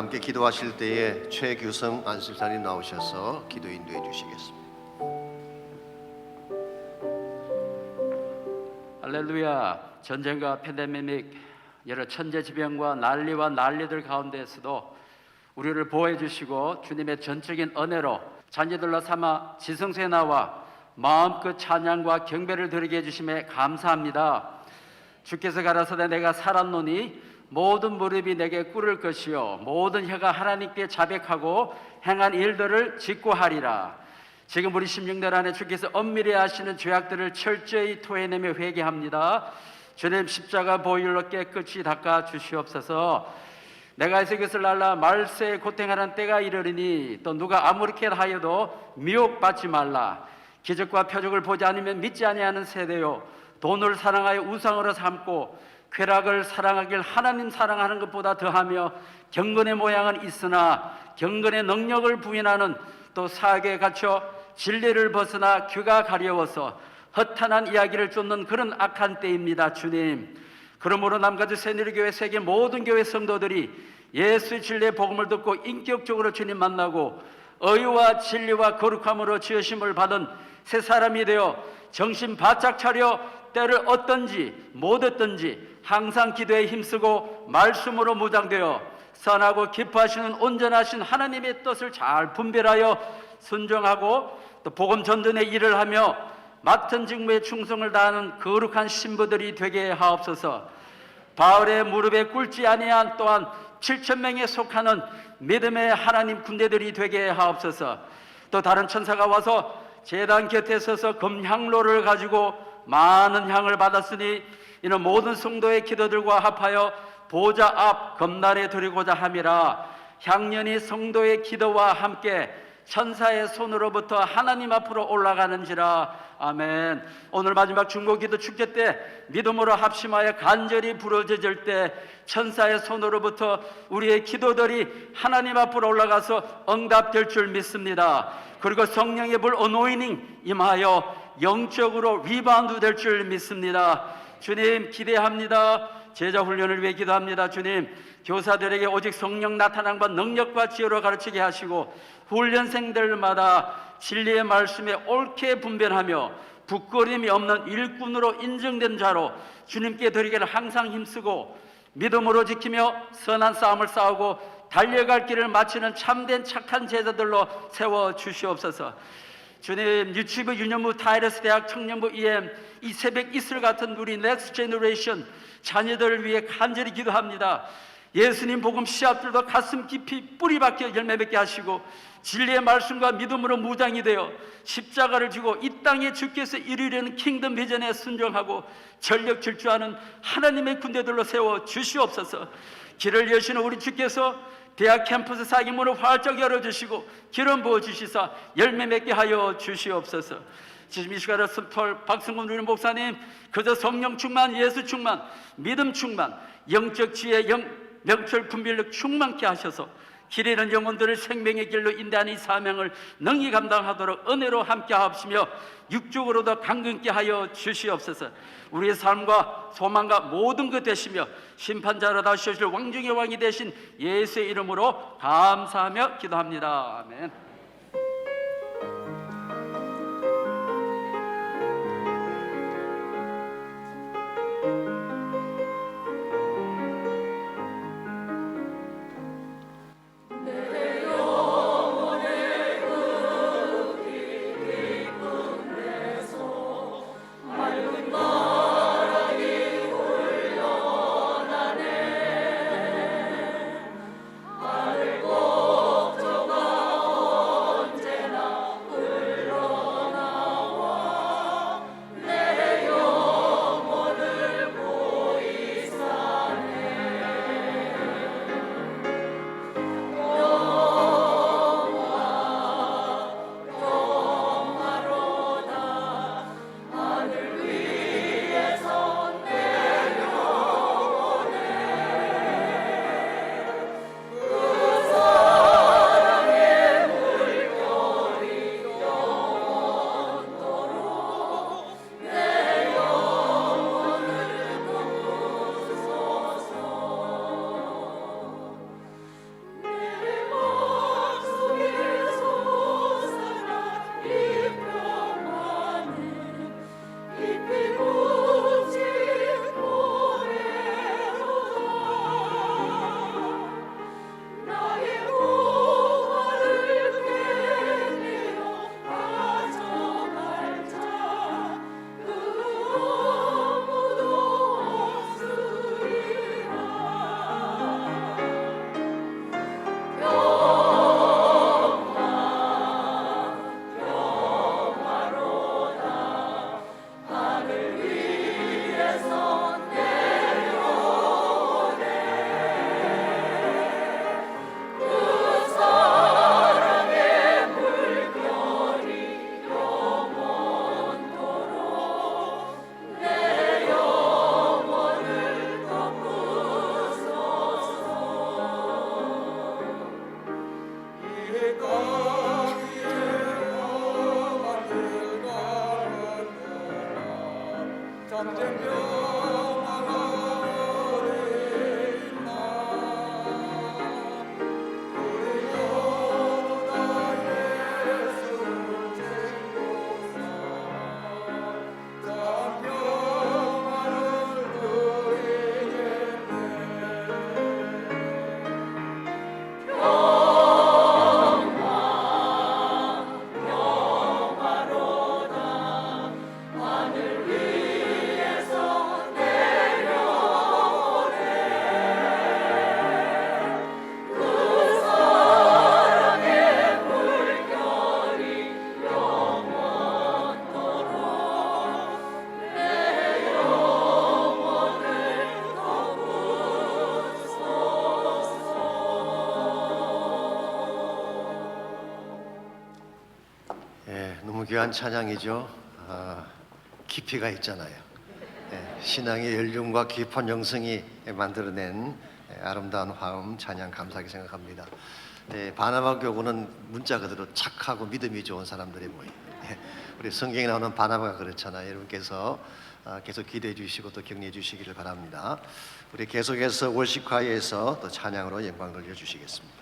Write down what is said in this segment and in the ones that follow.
함께 기도하실 때에 최규성 안식사님 나오셔서 기도 인도해 주시겠습니다. 할렐루야. 전쟁과 팬데믹, 여러 천재지변과 난리와 난리들 가운데에서도 우리를 보호해 주시고 주님의 전적인 은혜로 자녀들로 삼아 지성소에 나와 마음껏 찬양과 경배를 드리게 해주심에 감사합니다. 주께서 가라사대 내가 살았노니 모든 무릎이 내게 꿇을 것이요 모든 혀가 하나님께 자백하고 행한 일들을 직고하리라. 지금 우리 심령들 안에 주께서 엄밀히 하시는 죄악들을 철저히 토해내며 회개합니다. 주님 십자가 보혈로 깨끗이 닦아 주시옵소서. 내가 이것을 날라 말세에 고탱하는 때가 이르리니 또 누가 아무렇게 하여도 미혹받지 말라. 기적과 표적을 보지 않으면 믿지 아니하는 세대요 돈을 사랑하여 우상으로 삼고 쾌락을 사랑하길 하나님 사랑하는 것보다 더하며 경건의 모양은 있으나 경건의 능력을 부인하는 또 사악에 갇혀 진리를 벗어나 귀가 가려워서 허탄한 이야기를 쫓는 그런 악한 때입니다. 주님, 그러므로 남가주 새누리교회 세계 모든 교회 성도들이 예수의 진리의 복음을 듣고 인격적으로 주님 만나고 의와 진리와 거룩함으로 지으심을 받은 새 사람이 되어 정신 바짝 차려 때를 얻든지 못 얻든지 항상 기도에 힘쓰고 말씀으로 무장되어 선하고 기뻐하시는 온전하신 하나님의 뜻을 잘 분별하여 순종하고 또 복음 전전의 일을 하며 맡은 직무에 충성을 다하는 거룩한 신부들이 되게 하옵소서. 바울의 무릎에 꿇지 아니한 또한 7,000명에 속하는 믿음의 하나님 군대들이 되게 하옵소서. 또 다른 천사가 와서 제단 곁에 서서 금향로를 가지고 많은 향을 받았으니 이는 모든 성도의 기도들과 합하여 보좌 앞 금날에 드리고자 함이라. 향년이 성도의 기도와 함께 천사의 손으로부터 하나님 앞으로 올라가는지라. 아멘. 오늘 마지막 중보기도 축제 때 믿음으로 합심하여 간절히 부르짖을 때 천사의 손으로부터 우리의 기도들이 하나님 앞으로 올라가서 응답될 줄 믿습니다. 그리고 성령의 불 어노이닝 임하여 영적으로 리바운드 될 줄 믿습니다. 주님 기대합니다. 제자 훈련을 위해 기도합니다. 주님, 교사들에게 오직 성령 나타남과 능력과 지혜로 가르치게 하시고 훈련생들마다 진리의 말씀에 옳게 분별하며 부끄러움이 없는 일꾼으로 인정된 자로 주님께 드리기를 항상 힘쓰고 믿음으로 지키며 선한 싸움을 싸우고 달려갈 길을 마치는 참된 착한 제자들로 세워 주시옵소서. 주님, 유치부 유년부 타이러스 대학 청년부 EM 이 새벽 이슬 같은 우리 넥스트 제너레이션 자녀들을 위해 간절히 기도합니다. 예수님 복음 씨앗들도 가슴 깊이 뿌리 박혀 열매 맺게 하시고 진리의 말씀과 믿음으로 무장이 되어 십자가를 지고 이 땅에 주께서 이루려는 킹덤 비전에 순종하고 전력 질주하는 하나님의 군대들로 세워 주시옵소서. 길을 여시는 우리 주께서 대학 캠퍼스 사기문을 활짝 열어주시고 기름 부어주시사 열매 맺게 하여 주시옵소서. 지금 이 시간에 스톨 박승훈 우리 목사님 그저 성령 충만, 예수 충만, 믿음 충만, 영적 지혜, 명철 분별력 충만케 하셔서 길 잃은 영혼들을 생명의 길로 인도하는 이 사명을 능히 감당하도록 은혜로 함께 하옵시며 육적으로도 강건케 하여 주시옵소서. 우리의 삶과 소망과 모든 것 되시며 심판자로 다시 오실 왕중의 왕이 되신 예수의 이름으로 감사하며 기도합니다. 아멘. 예, 너무 귀한 찬양이죠. 깊이가 있잖아요. 예, 신앙의 연륜과 깊은 영성이 만들어낸 아름다운 화음 찬양 감사하게 생각합니다. 예, 바나바 교구는 문자 그대로 착하고 믿음이 좋은 사람들이 모여요. 예, 우리 성경에 나오는 바나바가 그렇잖아요. 여러분께서 계속 기대해 주시고 또 격려해 주시기를 바랍니다. 우리 계속해서 월식화에서 또 찬양으로 영광 돌려 주시겠습니다.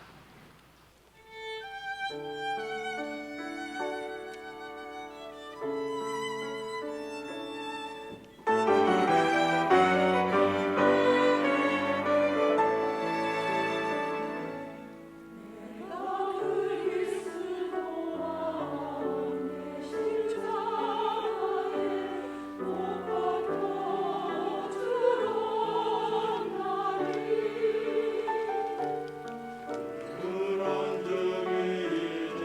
그런 적이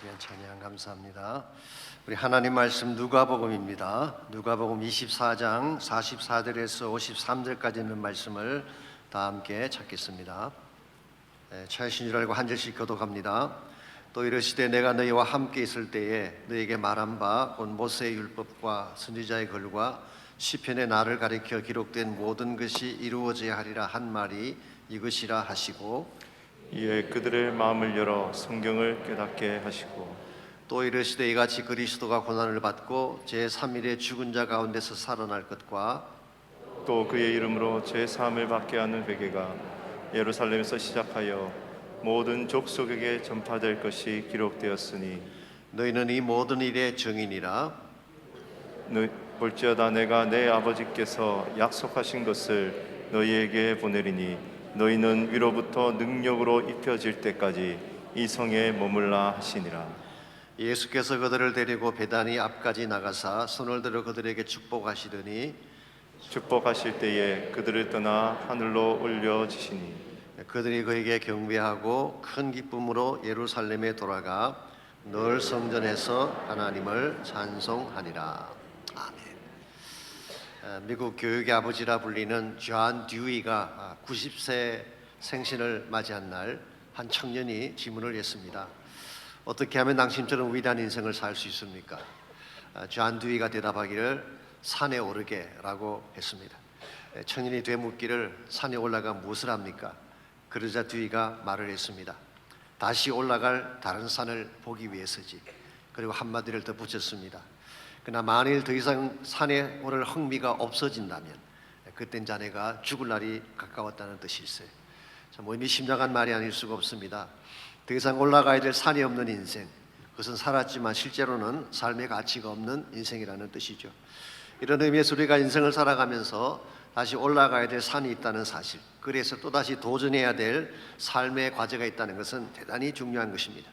귀한 찬양 감사합니다. 우리 하나님 말씀 누가복음입니다. 누가복음 24장 44절에서 53절까지 있는 말씀을 다 함께 찾겠습니다. 차이신 줄 알고 한 절씩 교독합니다. 또 이르시되 내가 너희와 함께 있을 때에 너희에게 말한 바 곧 모세의 율법과 선지자의 글과 시편의 나를 가리켜 기록된 모든 것이 이루어져야 하리라 한 말이 이것이라 하시고 이에 그들의 마음을 열어 성경을 깨닫게 하시고 또 이르시되 이같이 그리스도가 고난을 받고 제3일에 죽은 자 가운데서 살아날 것과 또 그의 이름으로 제3을 받게 하는 회개가 예루살렘에서 시작하여 모든 족속에게 전파될 것이 기록되었으니 너희는 이 모든 일의 증인이라. 볼지어다 내가 내 아버지께서 약속하신 것을 너희에게 보내리니 너희는 위로부터 능력으로 입혀질 때까지 이 성에 머물라 하시니라. 예수께서 그들을 데리고 베다니 앞까지 나가사 손을 들어 그들에게 축복하시더니 축복하실 때에 그들을 떠나 하늘로 올려지시니 그들이 그에게 경배하고 큰 기쁨으로 예루살렘에 돌아가 늘 성전에서 하나님을 찬송하니라. 아멘. 미국 교육의 아버지라 불리는 존 듀이가 90세 생신을 맞이한 날 한 청년이 질문을 했습니다. 어떻게 하면 당신처럼 위대한 인생을 살 수 있습니까? 존 듀이가 대답하기를 산에 오르게라고 했습니다. 청년이 되묻기를 산에 올라가 무엇을 합니까? 그러자 듀이가 말을 했습니다. 다시 올라갈 다른 산을 보기 위해서지. 그리고 한마디를 더 붙였습니다. 그러나 만일 더 이상 산에 오를 흥미가 없어진다면 그땐 자네가 죽을 날이 가까웠다는 뜻일세. 참 의미심장한 말이 아닐 수가 없습니다. 더 이상 올라가야 될 산이 없는 인생, 그것은 살았지만 실제로는 삶의 가치가 없는 인생이라는 뜻이죠. 이런 의미에서 우리가 인생을 살아가면서 다시 올라가야 될 산이 있다는 사실, 그래서 또다시 도전해야 될 삶의 과제가 있다는 것은 대단히 중요한 것입니다.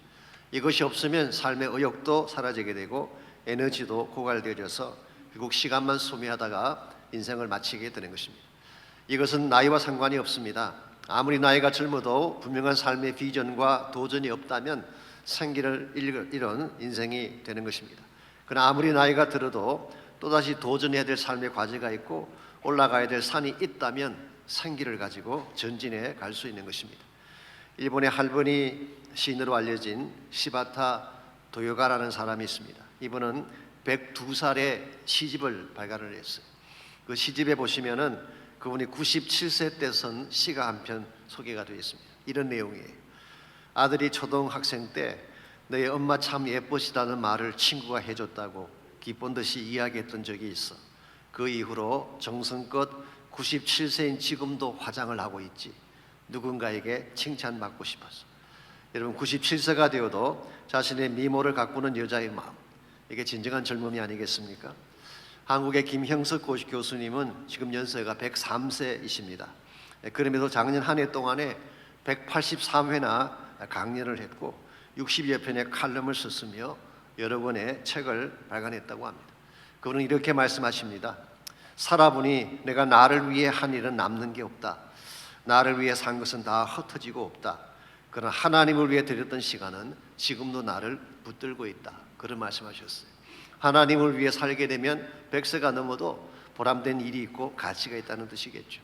이것이 없으면 삶의 의욕도 사라지게 되고 에너지도 고갈되어져서 결국 시간만 소비하다가 인생을 마치게 되는 것입니다. 이것은 나이와 상관이 없습니다. 아무리 나이가 젊어도 분명한 삶의 비전과 도전이 없다면 생기를 잃은 인생이 되는 것입니다. 그러나 아무리 나이가 들어도 또다시 도전해야 될 삶의 과제가 있고 올라가야 될 산이 있다면 생기를 가지고 전진해 갈 수 있는 것입니다. 일본의 할머니 시인으로 알려진 시바타 도요가라는 사람이 있습니다. 이분은 102살에 시집을 발간을 했어요. 그 시집에 보시면은 그분이 97세 때 쓴 시가 한 편 소개가 되어 있습니다. 이런 내용이에요. 아들이 초등학생 때 너희 엄마 참 예쁘시다는 말을 친구가 해줬다고 기쁜 듯이 이야기했던 적이 있어. 그 이후로 정성껏 97세인 지금도 화장을 하고 있지. 누군가에게 칭찬받고 싶어서. 여러분 97세가 되어도 자신의 미모를 가꾸는 여자의 마음, 이게 진정한 젊음이 아니겠습니까? 한국의 김형석 교수님은 지금 연세가 103세이십니다. 그럼에도 작년 한 해 동안에 183회나 강연을 했고 60여 편의 칼럼을 썼으며 여러 권의 책을 발간했다고 합니다. 그분은 이렇게 말씀하십니다. 살아보니 내가 나를 위해 한 일은 남는 게 없다. 나를 위해 산 것은 다 흩어지고 없다. 그러나 하나님을 위해 드렸던 시간은 지금도 나를 붙들고 있다. 그런 말씀하셨어요. 하나님을 위해 살게 되면 100세가 넘어도 보람된 일이 있고 가치가 있다는 뜻이겠죠.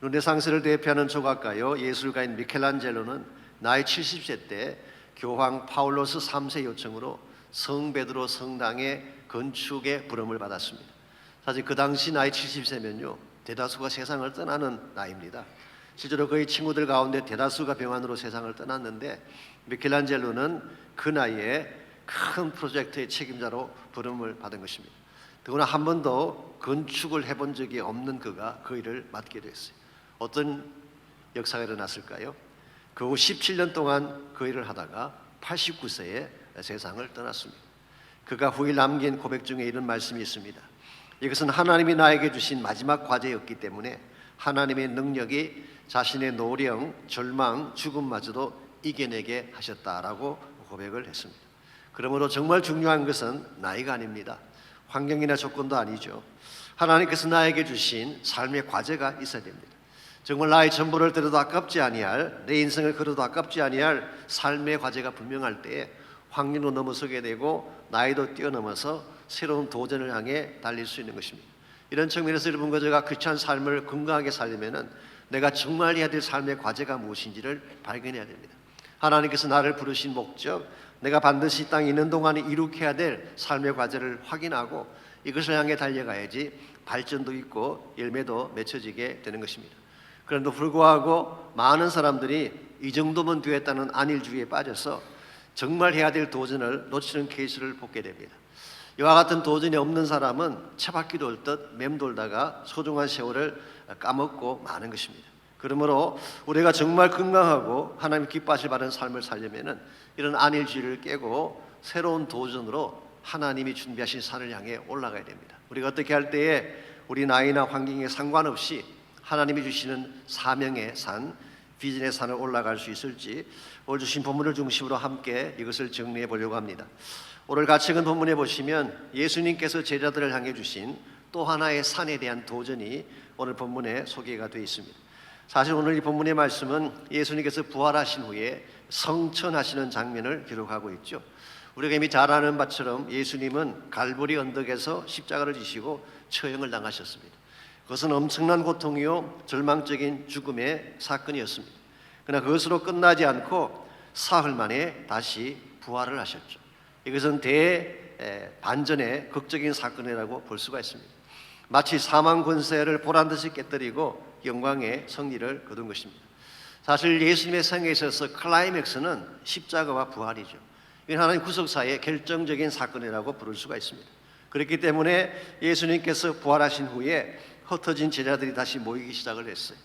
르네상스를 대표하는 조각가요 예술가인 미켈란젤로는 나이 70세 때 교황 파울로스 3세 요청으로 성 베드로 성당의 건축의 부름을 받았습니다. 사실 그 당시 나이 70세면요 대다수가 세상을 떠나는 나이입니다. 실제로 그의 친구들 가운데 대다수가 병환으로 세상을 떠났는데 미켈란젤로는 그 나이에 큰 프로젝트의 책임자로 부름을 받은 것입니다. 더구나 한 번도 건축을 해본 적이 없는 그가 그 일을 맡게 됐어요. 어떤 역사가 일어났을까요? 그 후 17년 동안 그 일을 하다가 89세에 세상을 떠났습니다. 그가 후에 남긴 고백 중에 이런 말씀이 있습니다. 이것은 하나님이 나에게 주신 마지막 과제였기 때문에 하나님의 능력이 자신의 노령, 절망, 죽음마저도 이겨내게 하셨다라고 고백을 했습니다. 그러므로 정말 중요한 것은 나이가 아닙니다. 환경이나 조건도 아니죠. 하나님께서 나에게 주신 삶의 과제가 있어야 됩니다. 정말 나의 전부를 들어도 아깝지 아니할, 내 인생을 걸어도 아깝지 아니할 삶의 과제가 분명할 때에 환경도 넘어서게 되고 나이도 뛰어넘어서 새로운 도전을 향해 달릴 수 있는 것입니다. 이런 측면에서 여러분과 제가 크리스찬 삶을 건강하게 살려면은 내가 정말 해야 될 삶의 과제가 무엇인지를 발견해야 됩니다. 하나님께서 나를 부르신 목적, 내가 반드시 이 땅에 있는 동안에 이룩해야 될 삶의 과제를 확인하고 이것을 향해 달려가야지 발전도 있고 열매도 맺혀지게 되는 것입니다. 그런데도 불구하고 많은 사람들이 이 정도면 되었다는 안일주의에 빠져서 정말 해야 될 도전을 놓치는 케이스를 보게 됩니다. 이와 같은 도전이 없는 사람은 채바퀴 돌듯 맴돌다가 소중한 세월을 까먹고 마는 것입니다. 그러므로 우리가 정말 건강하고 하나님 기뻐하실 바른 삶을 살려면은 이런 안일주의를 깨고 새로운 도전으로 하나님이 준비하신 산을 향해 올라가야 됩니다. 우리가 어떻게 할 때에 우리 나이나 환경에 상관없이 하나님이 주시는 사명의 산, 비전의 산을 올라갈 수 있을지 오늘 주신 본문을 중심으로 함께 이것을 정리해 보려고 합니다. 오늘 같이 읽은 본문에 보시면 예수님께서 제자들을 향해 주신 또 하나의 산에 대한 도전이 오늘 본문에 소개가 되어 있습니다. 사실 오늘 이 본문의 말씀은 예수님께서 부활하신 후에 성천하시는 장면을 기록하고 있죠. 우리가 이미 잘 아는 바처럼 예수님은 갈보리 언덕에서 십자가를 지시고 처형을 당하셨습니다. 그것은 엄청난 고통이요 절망적인 죽음의 사건이었습니다. 그러나 그것으로 끝나지 않고 사흘 만에 다시 부활을 하셨죠. 이것은 대반전의 극적인 사건이라고 볼 수가 있습니다. 마치 사망 권세를 보란듯이 깨뜨리고 영광의 승리를 거둔 것입니다. 사실 예수님의 생애에 있어서 클라이맥스는 십자가와 부활이죠. 이건 하나님 구속사의 결정적인 사건이라고 부를 수가 있습니다. 그렇기 때문에 예수님께서 부활하신 후에 흩어진 제자들이 다시 모이기 시작을 했어요.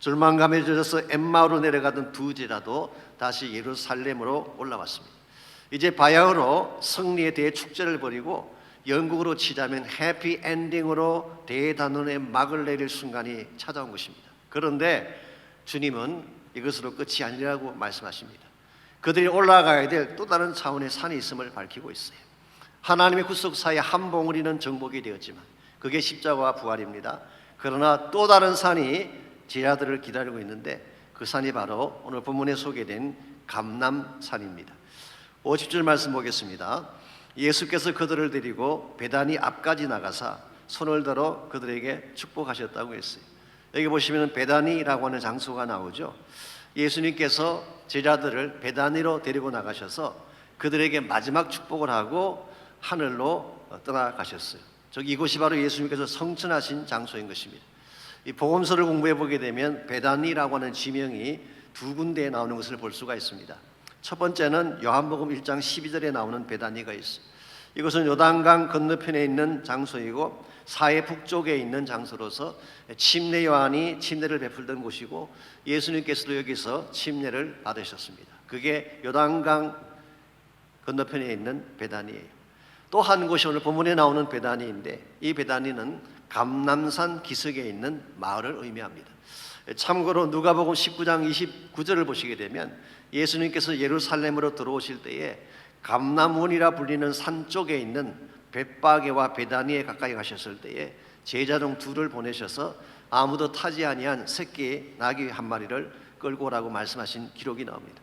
절망감에 젖어서 엠마오로 내려가던 두 제자도 다시 예루살렘으로 올라왔습니다. 이제 바야흐로 승리에 대해 축제를 벌이고 영국으로 치자면 해피 엔딩으로 대단원의 막을 내릴 순간이 찾아온 것입니다. 그런데 주님은 이것으로 끝이 아니라고 말씀하십니다. 그들이 올라가야 될 또 다른 차원의 산이 있음을 밝히고 있어요. 하나님의 구속사의 한 봉우리는 정복이 되었지만 그게 십자가와 부활입니다. 그러나 또 다른 산이 제자들을 기다리고 있는데 그 산이 바로 오늘 본문에 소개된 감람산입니다. 50절 말씀 보겠습니다. 예수께서 그들을 데리고 베다니 앞까지 나가사 손을 들어 그들에게 축복하셨다고 했어요. 여기 보시면 베다니라고 하는 장소가 나오죠. 예수님께서 제자들을 베다니로 데리고 나가셔서 그들에게 마지막 축복을 하고 하늘로 떠나가셨어요. 즉 이곳이 바로 예수님께서 성천하신 장소인 것입니다. 이 복음서를 공부해 보게 되면 베다니라고 하는 지명이 두 군데에 나오는 것을 볼 수가 있습니다. 첫 번째는 요한복음 1장 12절에 나오는 베다니가 있어요. 이것은 요단강 건너편에 있는 장소이고 사해 북쪽에 있는 장소로서 침례 요한이 침례를 베풀던 곳이고 예수님께서도 여기서 침례를 받으셨습니다. 그게 요단강 건너편에 있는 베다니예요. 또 한 곳이 오늘 본문에 나오는 베다니인데 이 베다니는 감람산 기슭에 있는 마을을 의미합니다. 참고로 누가복음 19장 29절을 보시게 되면 예수님께서 예루살렘으로 들어오실 때에 감람원이라 불리는 산 쪽에 있는 벳바게와 베다니에 가까이 가셨을 때에 제자 중 둘을 보내셔서 아무도 타지 아니한 새끼 나귀 한 마리를 끌고 오라고 말씀하신 기록이 나옵니다.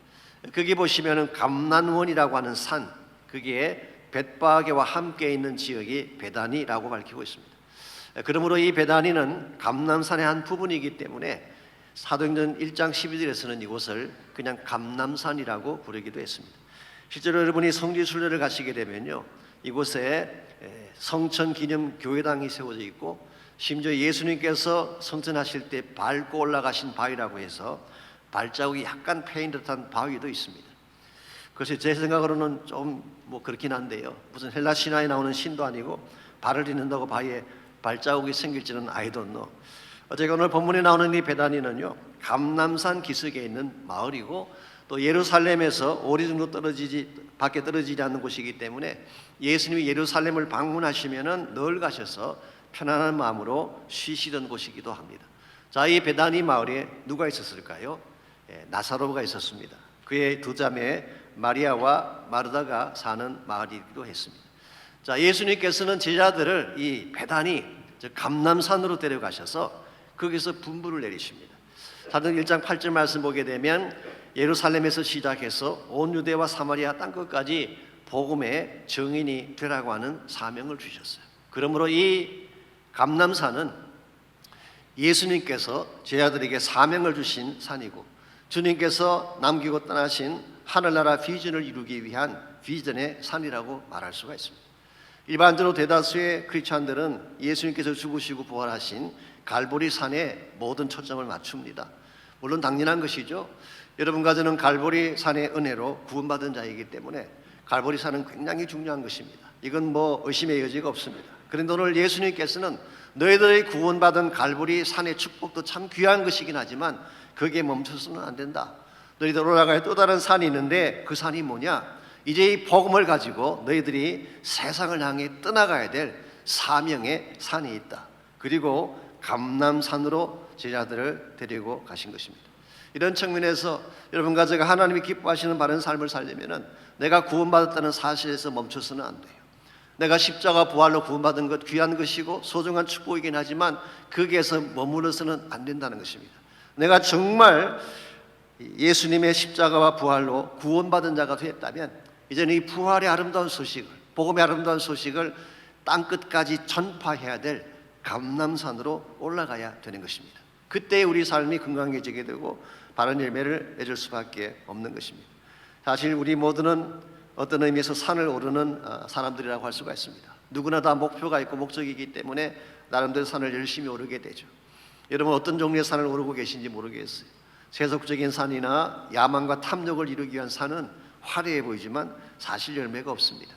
거기 보시면은 감람원이라고 하는 산, 그게 벳바게와 함께 있는 지역이 베다니라고 밝히고 있습니다. 그러므로 이 베다니는 감람산의 한 부분이기 때문에 사도행전 1장 12절에서는 이곳을 그냥 감람산이라고 부르기도 했습니다. 실제로 여러분이 성지순례를 가시게 되면요, 이곳에 성천 기념 교회당이 세워져 있고 심지어 예수님께서 성천하실 때 밟고 올라가신 바위라고 해서 발자국이 약간 패인 듯한 바위도 있습니다. 그래서 제 생각으로는 좀 뭐 그렇긴 한데요, 무슨 헬라 신화에 나오는 신도 아니고 발을 딛는다고 바위에 발자국이 생길지는 I don't know. 어쨌든 오늘 본문에 나오는 이 베다니는요, 감람산 기슭에 있는 마을이고 또 예루살렘에서 오리 정도 밖에 떨어지지 않는 곳이기 때문에 예수님이 예루살렘을 방문하시면은 늘 가셔서 편안한 마음으로 쉬시던 곳이기도 합니다. 자, 이 베다니 마을에 누가 있었을까요? 나사로가 있었습니다. 그의 두 자매 마리아와 마르다가 사는 마을이기도 했습니다. 자, 예수님께서는 제자들을 이 베다니, 즉 감람산으로 데려가셔서 거기서 분부를 내리십니다. 사도행 1장 8절 말씀 보게 되면 예루살렘에서 시작해서 온 유대와 사마리아 땅끝까지 복음의 증인이 되라고 하는 사명을 주셨어요. 그러므로 이 감람산은 예수님께서 제자들에게 사명을 주신 산이고 주님께서 남기고 떠나신 하늘나라 비전을 이루기 위한 비전의 산이라고 말할 수가 있습니다. 일반적으로 대다수의 크리스찬들은 예수님께서 죽으시고 부활하신 갈보리 산에 모든 초점을 맞춥니다. 물론 당연한 것이죠. 여러분과 저는 갈보리 산의 은혜로 구원받은 자이기 때문에 갈보리 산은 굉장히 중요한 것입니다. 이건 뭐 의심의 여지가 없습니다. 그런데 오늘 예수님께서는 너희들이 구원받은 갈보리 산의 축복도 참 귀한 것이긴 하지만 거기에 멈춰서는 안 된다. 너희들 올라갈 또 다른 산이 있는데 그 산이 뭐냐? 이제 이 복음을 가지고 너희들이 세상을 향해 떠나가야 될 사명의 산이 있다. 그리고 감람산으로 제자들을 데리고 가신 것입니다. 이런 측면에서 여러분과 제가 하나님이 기뻐하시는 바른 삶을 살려면 내가 구원받았다는 사실에서 멈춰서는 안 돼요. 내가 십자가 부활로 구원받은 것 귀한 것이고 소중한 축복이긴 하지만 거기에서 머물러서는 안 된다는 것입니다. 내가 정말 예수님의 십자가와 부활로 구원받은 자가 되었다면 이제는 이 부활의 아름다운 소식을, 복음의 아름다운 소식을 땅끝까지 전파해야 될 감람산으로 올라가야 되는 것입니다. 그때 우리 삶이 건강해지게 되고 바른 열매를 맺을 수밖에 없는 것입니다. 사실 우리 모두는 어떤 의미에서 산을 오르는 사람들이라고 할 수가 있습니다. 누구나 다 목표가 있고 목적이기 때문에 나름대로 산을 열심히 오르게 되죠. 여러분 어떤 종류의 산을 오르고 계신지 모르겠어요. 세속적인 산이나 야망과 탐욕을 이루기 위한 산은 화려해 보이지만 사실 열매가 없습니다.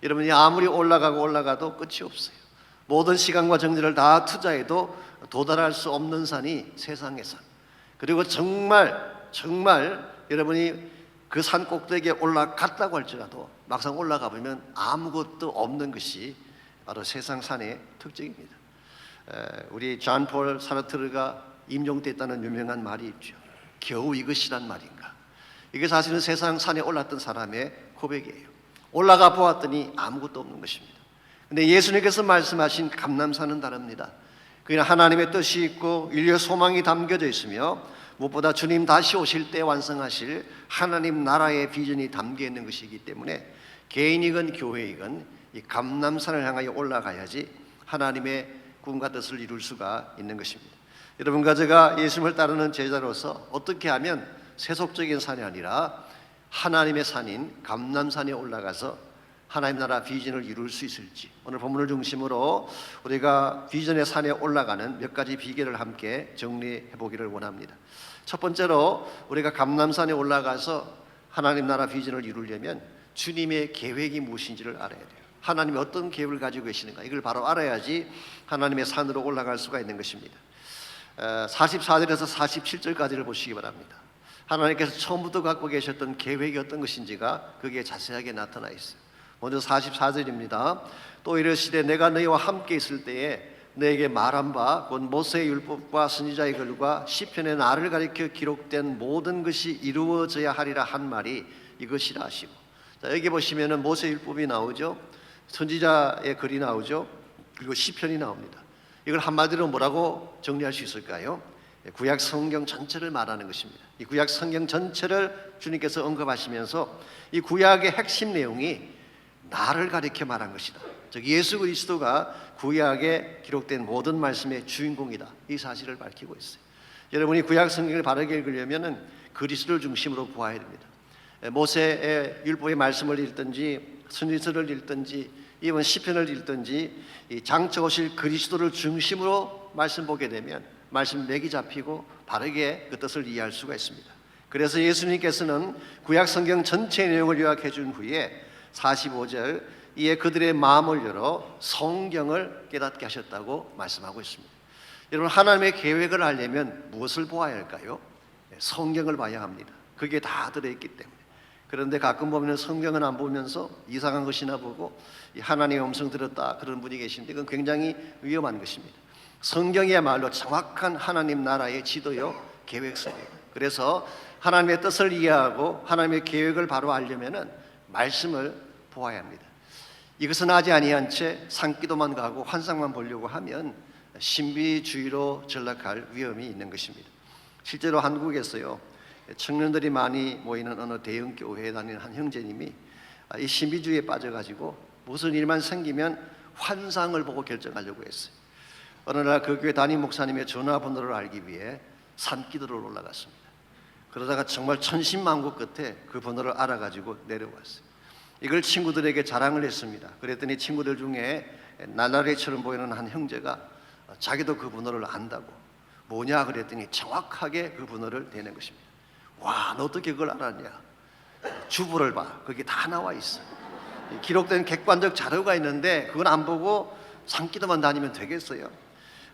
여러분이 아무리 올라가도 끝이 없어요. 모든 시간과 정신을 다 투자해도 도달할 수 없는 산이 세상의 산. 그리고 정말 여러분이 그 산 꼭대기에 올라갔다고 할지라도 막상 올라가 보면 아무것도 없는 것이 바로 세상 산의 특징입니다. 우리 잔 폴 사르트르가 임종됐다는 유명한 말이 있죠. 겨우 이것이란 말인가. 이게 사실은 세상 산에 올랐던 사람의 고백이에요. 올라가 보았더니 아무것도 없는 것입니다. 근데 예수님께서 말씀하신 감람산은 다릅니다. 그냥 하나님의 뜻이 있고 인류의 소망이 담겨져 있으며 무엇보다 주님 다시 오실 때 완성하실 하나님 나라의 비전이 담겨 있는 것이기 때문에 개인이건 교회이건 이 감람산을 향하여 올라가야지 하나님의 꿈과 뜻을 이룰 수가 있는 것입니다. 여러분과 제가 예수님을 따르는 제자로서 어떻게 하면 세속적인 산이 아니라 하나님의 산인 감람산에 올라가서 하나님 나라 비전을 이룰 수 있을지 오늘 본문을 중심으로 우리가 비전의 산에 올라가는 몇 가지 비결을 함께 정리해 보기를 원합니다. 첫 번째로 우리가 감람산에 올라가서 하나님 나라 비전을 이루려면 주님의 계획이 무엇인지를 알아야 돼요. 하나님이 어떤 계획을 가지고 계시는가 이걸 바로 알아야지 하나님의 산으로 올라갈 수가 있는 것입니다. 44절에서 47절까지를 보시기 바랍니다. 하나님께서 처음부터 갖고 계셨던 계획이 어떤 것인지가 거기에 자세하게 나타나 있어요. 먼저 44절입니다. 또 이르시되 내가 너희와 함께 있을 때에 너에게 말한 바 곧 모세의 율법과 선지자의 글과 시편의 나를 가리켜 기록된 모든 것이 이루어져야 하리라 한 말이 이것이라 하시고. 자, 여기 보시면은 모세의 율법이 나오죠. 선지자의 글이 나오죠. 그리고 시편이 나옵니다. 이걸 한마디로 뭐라고 정리할 수 있을까요? 구약 성경 전체를 말하는 것입니다. 이 구약 성경 전체를 주님께서 언급하시면서 이 구약의 핵심 내용이 나를 가리켜 말한 것이다. 즉 예수 그리스도가 구약에 기록된 모든 말씀의 주인공이다. 이 사실을 밝히고 있어요. 여러분이 구약 성경을 바르게 읽으려면은 그리스도를 중심으로 보아야 됩니다. 모세의 율법의 말씀을 읽든지 선지서를 읽든지 이번 시편을 읽든지 이 장차 오실 그리스도를 중심으로 말씀 보게 되면 말씀 맥이 잡히고 바르게 그 뜻을 이해할 수가 있습니다. 그래서 예수님께서는 구약 성경 전체 내용을 요약해 준 후에 45절 이에 그들의 마음을 열어 성경을 깨닫게 하셨다고 말씀하고 있습니다. 여러분 하나님의 계획을 알려면 무엇을 보아야 할까요? 성경을 봐야 합니다. 그게 다 들어있기 때문에. 그런데 가끔 보면 성경은 안 보면서 이상한 것이나 보고 하나님의 음성 들었다 그런 분이 계신데 그건 굉장히 위험한 것입니다. 성경이야말로 정확한 하나님 나라의 지도요 계획서예요. 그래서 하나님의 뜻을 이해하고 하나님의 계획을 바로 알려면은 말씀을 보아야 합니다. 이것은 하지 아니한 채 산기도만 가고 환상만 보려고 하면 신비주의로 전락할 위험이 있는 것입니다. 실제로 한국에서요 청년들이 많이 모이는 어느 대형 교회에 다니는 한 형제님이 이 신비주의에 빠져가지고 무슨 일만 생기면 환상을 보고 결정하려고 했어요. 어느 날 그 교회 담임 목사님의 전화번호를 알기 위해 산기슭을 올라갔습니다. 그러다가 정말 천신만고 끝에 그 번호를 알아가지고 내려왔어요. 이걸 친구들에게 자랑을 했습니다. 그랬더니 친구들 중에 날라리처럼 보이는 한 형제가 자기도 그 번호를 안다고. 뭐냐 그랬더니 정확하게 그 번호를 대는 것입니다. 와, 너 어떻게 그걸 알았냐? 주보를 봐. 거기 다 나와 있어. 기록된 객관적 자료가 있는데 그건 안 보고 산기도만 다니면 되겠어요?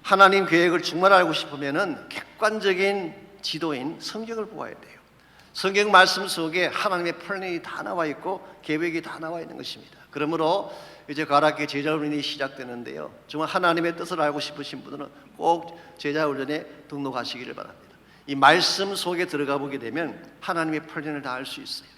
하나님 계획을 정말 알고 싶으면은 객관적인 지도인 성경을 보아야 돼요. 성경 말씀 속에 하나님의 플랜이 다 나와 있고 계획이 다 나와 있는 것입니다. 그러므로 이제 가락기 제자훈련이 시작되는데요. 정말 하나님의 뜻을 알고 싶으신 분들은 꼭 제자훈련에 등록하시기를 바랍니다. 이 말씀 속에 들어가 보게 되면 하나님의 플랜을 다 알 수 있어요.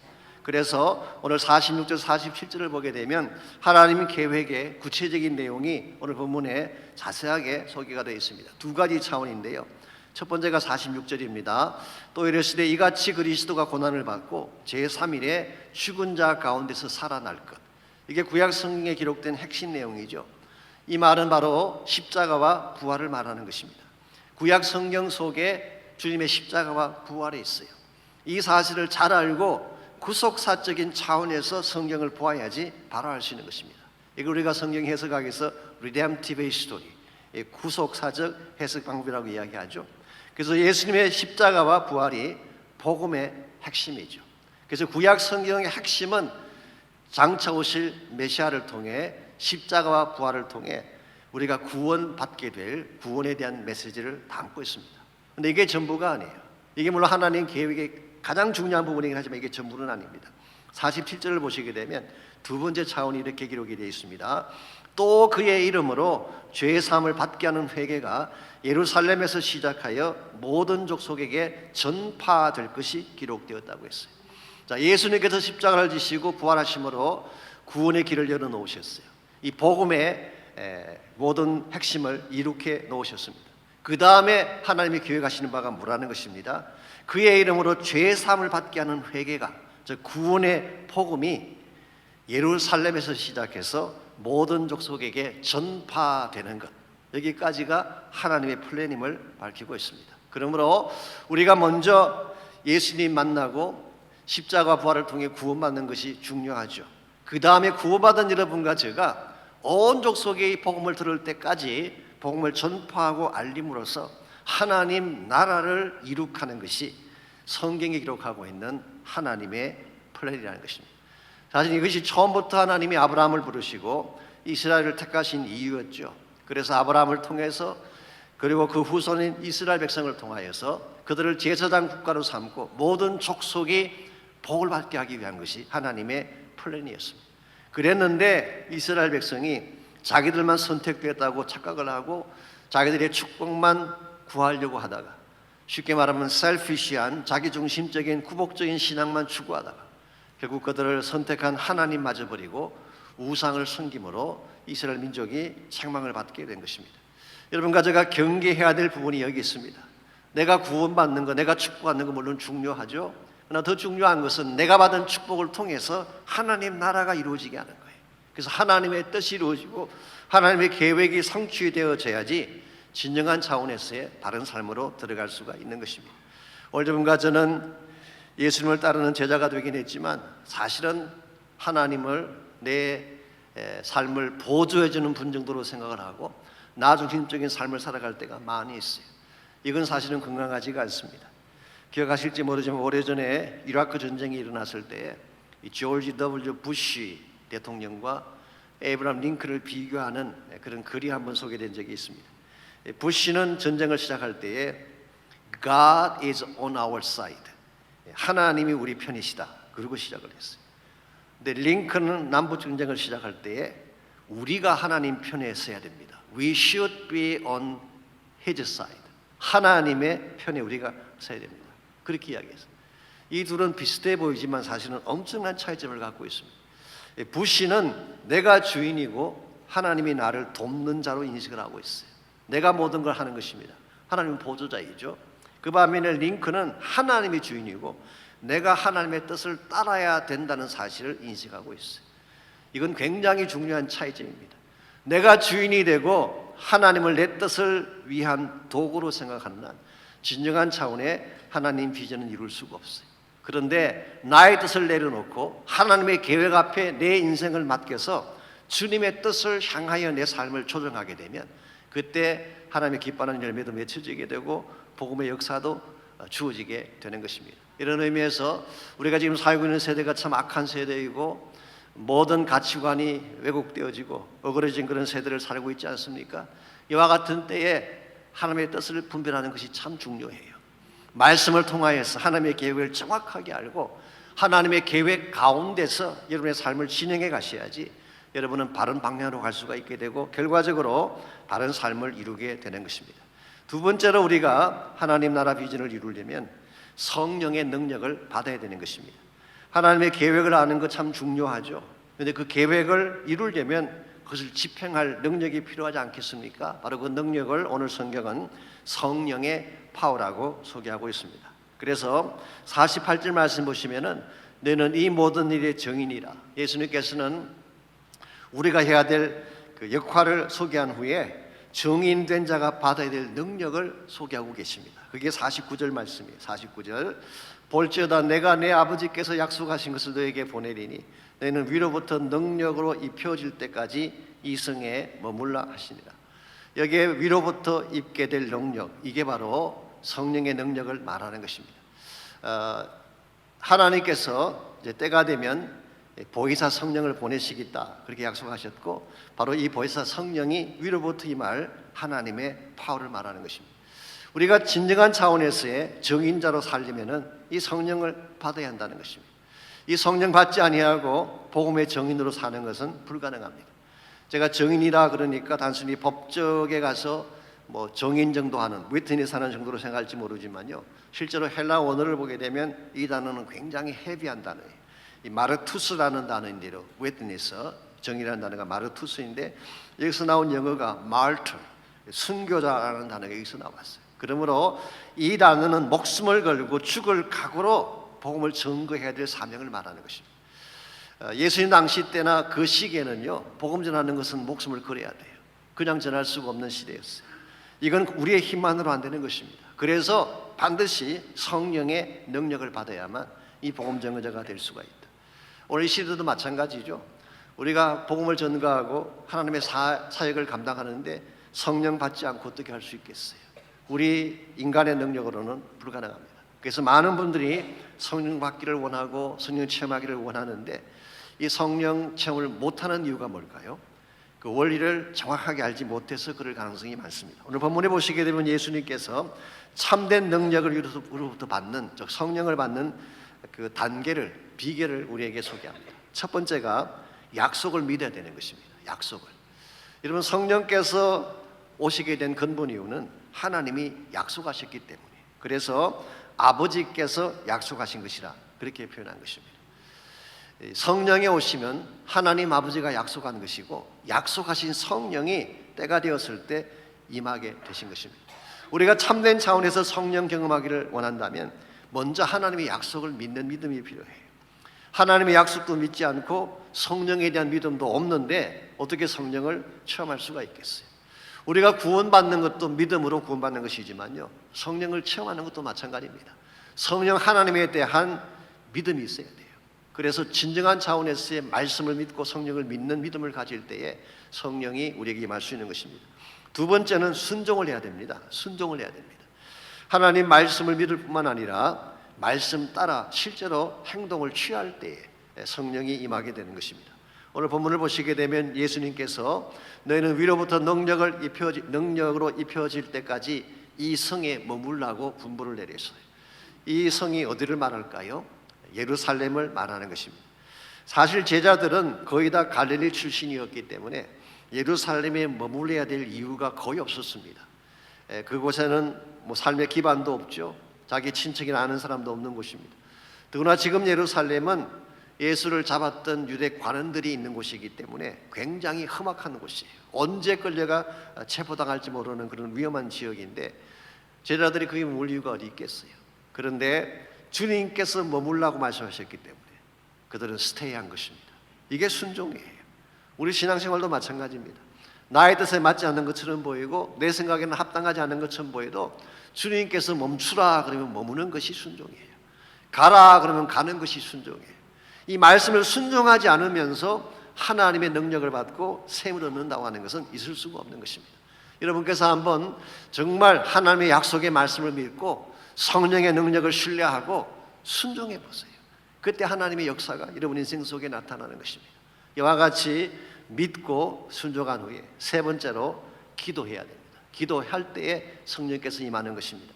그래서 오늘 46절 47절을 보게 되면 하나님 계획의 구체적인 내용이 오늘 본문에 자세하게 소개가 되어 있습니다. 두 가지 차원인데요. 첫 번째가 46절입니다. 또 이르시되 이같이 그리스도가 고난을 받고 제3일에 죽은 자 가운데서 살아날 것. 이게 구약 성경에 기록된 핵심 내용이죠. 이 말은 바로 십자가와 부활을 말하는 것입니다. 구약 성경 속에 주님의 십자가와 부활이 있어요. 이 사실을 잘 알고 구속사적인 차원에서 성경을 보아야지 바로 알 수 있는 것입니다. 이걸 우리가 성경 해석학에서 redemptive story, 구속사적 해석 방법이라고 이야기하죠. 그래서 예수님의 십자가와 부활이 복음의 핵심이죠. 그래서 구약 성경의 핵심은 장차 오실 메시아를 통해 십자가와 부활을 통해 우리가 구원받게 될 구원에 대한 메시지를 담고 있습니다. 그런데 이게 전부가 아니에요. 이게 물론 하나님 계획의 가장 중요한 부분이긴 하지만 이게 전부는 아닙니다. 47절을 보시게 되면 두 번째 차원이 이렇게 기록이 되어 있습니다. 또 그의 이름으로 죄사함을 받게 하는 회개가 예루살렘에서 시작하여 모든 족속에게 전파될 것이 기록되었다고 했어요. 자, 예수님께서 십자가를 지시고 부활하심으로 구원의 길을 열어놓으셨어요. 이 복음의 모든 핵심을 이룩해 놓으셨습니다. 그 다음에 하나님이 계획하시는 바가 뭐라는 것입니다. 그의 이름으로 죄사함을 받게 하는 회개가, 즉 구원의 복음이 예루살렘에서 시작해서 모든 족속에게 전파되는 것, 여기까지가 하나님의 플랜임을 밝히고 있습니다. 그러므로 우리가 먼저 예수님 만나고 십자가 부활을 통해 구원받는 것이 중요하죠. 그 다음에 구원받은 여러분과 제가 온 족속의 이 복음을 들을 때까지 복음을 전파하고 알림으로써 하나님 나라를 이룩하는 것이 성경에 기록하고 있는 하나님의 플랜이라는 것입니다. 사실 이것이 처음부터 하나님이 아브라함을 부르시고 이스라엘을 택하신 이유였죠. 그래서 아브라함을 통해서 그리고 그 후손인 이스라엘 백성을 통하여서 그들을 제사장 국가로 삼고 모든 족속이 복을 받게 하기 위한 것이 하나님의 플랜이었습니다. 그랬는데 이스라엘 백성이 자기들만 선택됐다고 착각을 하고 자기들의 축복만 구하려고 하다가, 쉽게 말하면 셀피시한 자기중심적인 구복적인 신앙만 추구하다가 결국 그들을 선택한 하나님마저 버리고 우상을 섬김으로 이스라엘 민족이 책망을 받게 된 것입니다. 여러분과 제가 경계해야 될 부분이 여기 있습니다. 내가 구원받는 거, 내가 축복받는 거 물론 중요하죠. 그러나 더 중요한 것은 내가 받은 축복을 통해서 하나님 나라가 이루어지게 하는 거예요. 그래서 하나님의 뜻이 이루어지고 하나님의 계획이 성취되어져야지 진정한 차원에서의 바른 삶으로 들어갈 수가 있는 것입니다. 오늘 여러분과 저는 예수님을 따르는 제자가 되긴 했지만 사실은 하나님을 내 삶을 보조해주는 분 정도로 생각을 하고 나 중심적인 삶을 살아갈 때가 많이 있어요. 이건 사실은 건강하지가 않습니다. 기억하실지 모르지만 오래전에 이라크 전쟁이 일어났을 때 이 조지 W. 부시 대통령과 에이브람 링컨을 비교하는 그런 글이 한번 소개된 적이 있습니다. 부시는 전쟁을 시작할 때에 God is on our side, 하나님이 우리 편이시다, 그러고 시작을 했어요. 근데 링컨은 남북 전쟁을 시작할 때에 우리가 하나님 편에 서야 됩니다. We should be on his side, 하나님의 편에 우리가 서야 됩니다. 그렇게 이야기했어요. 이 둘은 비슷해 보이지만 사실은 엄청난 차이점을 갖고 있습니다. 부시는 내가 주인이고 하나님이 나를 돕는 자로 인식을 하고 있어요. 내가 모든 걸 하는 것입니다. 하나님은 보조자이죠. 그 반면에 링컨은 하나님이 주인이고 내가 하나님의 뜻을 따라야 된다는 사실을 인식하고 있어요. 이건 굉장히 중요한 차이점입니다. 내가 주인이 되고 하나님을 내 뜻을 위한 도구로 생각하는 한 진정한 차원의 하나님 비전은 이룰 수가 없어요. 그런데 나의 뜻을 내려놓고 하나님의 계획 앞에 내 인생을 맡겨서 주님의 뜻을 향하여 내 삶을 조정하게 되면 그때 하나님의 기뻐하는 열매도 맺혀지게 되고 복음의 역사도 주어지게 되는 것입니다. 이런 의미에서 우리가 지금 살고 있는 세대가 참 악한 세대이고 모든 가치관이 왜곡되어지고 어그러진 그런 세대를 살고 있지 않습니까? 이와 같은 때에 하나님의 뜻을 분별하는 것이 참 중요해요. 말씀을 통하여서 하나님의 계획을 정확하게 알고 하나님의 계획 가운데서 여러분의 삶을 진행해 가셔야지 여러분은 바른 방향으로 갈 수가 있게 되고 결과적으로 바른 삶을 이루게 되는 것입니다. 두 번째로 우리가 하나님 나라 비전을 이루려면 성령의 능력을 받아야 되는 것입니다. 하나님의 계획을 아는 것 참 중요하죠. 그런데 그 계획을 이루려면 그것을 집행할 능력이 필요하지 않겠습니까? 바로 그 능력을 오늘 성경은 성령의 파워라고 소개하고 있습니다. 그래서 48절 말씀 보시면은 너는 이 모든 일의 정인이라. 예수님께서는 우리가 해야 될 그 역할을 소개한 후에 정인된 자가 받아야 될 능력을 소개하고 계십니다. 그게 49절 말씀이에요. 49절 볼지어다 내가 내 아버지께서 약속하신 것을 너에게 보내리니 너희는 위로부터 능력으로 입혀질 때까지 이 성에 머물라 하시니라. 여기에 위로부터 입게 될 능력, 이게 바로 성령의 능력을 말하는 것입니다. 하나님께서 이제 때가 되면 보혜사 성령을 보내시겠다 그렇게 약속하셨고 바로 이 보혜사 성령이 위로부터 임할 하나님의 파워를 말하는 것입니다. 우리가 진정한 차원에서의 정인자로 살려면은 이 성령을 받아야 한다는 것입니다. 이 성령 받지 아니하고 복음의 정인으로 사는 것은 불가능합니다. 제가 정인이라 그러니까 단순히 법정에 가서 뭐 정인 정도 하는 위트니 사는 정도로 생각할지 모르지만요. 실제로 헬라 원어를 보게 되면 이 단어는 굉장히 헤비한 단어예요. 이 마르투스라는 단어인데요. 위트니스 정인이라는 단어가 마르투스인데 여기서 나온 영어가 마르터 순교자라는 단어가 여기서 나왔어요. 그러므로 이 단어는 목숨을 걸고 죽을 각오로 복음을 증거해야 될 사명을 말하는 것입니다. 예수님 당시 때나 그 시기에는요, 복음 전하는 것은 목숨을 걸어야 돼요. 그냥 전할 수가 없는 시대였어요. 이건 우리의 힘만으로 안 되는 것입니다. 그래서 반드시 성령의 능력을 받아야만 이 복음 전거자가 될 수가 있다. 오늘 이 시대도 마찬가지죠. 우리가 복음을 전가하고 하나님의 사역을 감당하는데 성령 받지 않고 어떻게 할 수 있겠어요? 우리 인간의 능력으로는 불가능합니다. 그래서 많은 분들이 성령 받기를 원하고 성령 체험하기를 원하는데 이 성령 체험을 못하는 이유가 뭘까요? 그 원리를 정확하게 알지 못해서 그럴 가능성이 많습니다. 오늘 본문에 보시게 되면 예수님께서 참된 능력을 위로부터 받는, 즉 성령을 받는 그 단계를, 비결을 우리에게 소개합니다. 첫 번째가 약속을 믿어야 되는 것입니다. 약속을. 여러분, 성령께서 오시게 된 근본 이유는 하나님이 약속하셨기 때문에, 그래서 아버지께서 약속하신 것이라 그렇게 표현한 것입니다. 성령이 오시면 하나님 아버지가 약속한 것이고 약속하신 성령이 때가 되었을 때 임하게 되신 것입니다. 우리가 참된 차원에서 성령 경험하기를 원한다면 먼저 하나님의 약속을 믿는 믿음이 필요해요. 하나님의 약속도 믿지 않고 성령에 대한 믿음도 없는데 어떻게 성령을 체험할 수가 있겠어요? 우리가 구원받는 것도 믿음으로 구원받는 것이지만요, 성령을 체험하는 것도 마찬가지입니다. 성령 하나님에 대한 믿음이 있어야 돼요. 그래서 진정한 차원에서의 말씀을 믿고 성령을 믿는 믿음을 가질 때에 성령이 우리에게 임할 수 있는 것입니다. 두 번째는 순종을 해야 됩니다. 순종을 해야 됩니다. 하나님 말씀을 믿을 뿐만 아니라 말씀 따라 실제로 행동을 취할 때에 성령이 임하게 되는 것입니다. 오늘 본문을 보시게 되면 예수님께서 너희는 위로부터 능력으로 입혀질 때까지 이 성에 머물라고 분부를 내렸어요. 이 성이 어디를 말할까요? 예루살렘을 말하는 것입니다. 사실 제자들은 거의 다 갈릴리 출신이었기 때문에 예루살렘에 머물러야 될 이유가 거의 없었습니다. 그곳에는 뭐 삶의 기반도 없죠. 자기 친척이나 아는 사람도 없는 곳입니다. 더구나 지금 예루살렘은 예수를 잡았던 유대 관원들이 있는 곳이기 때문에 굉장히 험악한 곳이에요. 언제 끌려가 체포당할지 모르는 그런 위험한 지역인데 제자들이 거기 머물 이유가 어디 있겠어요? 그런데 주님께서 머물라고 말씀하셨기 때문에 그들은 스테이한 것입니다. 이게 순종이에요. 우리 신앙생활도 마찬가지입니다. 나의 뜻에 맞지 않는 것처럼 보이고 내 생각에는 합당하지 않는 것처럼 보여도 주님께서 멈추라 그러면 머무는 것이 순종이에요. 가라 그러면 가는 것이 순종이에요. 이 말씀을 순종하지 않으면서 하나님의 능력을 받고 샘을 얻는다고 하는 것은 있을 수가 없는 것입니다. 여러분께서 한번 정말 하나님의 약속의 말씀을 믿고 성령의 능력을 신뢰하고 순종해 보세요. 그때 하나님의 역사가 여러분 인생 속에 나타나는 것입니다. 이와 같이 믿고 순종한 후에 세 번째로 기도해야 됩니다. 기도할 때에 성령께서 임하는 것입니다.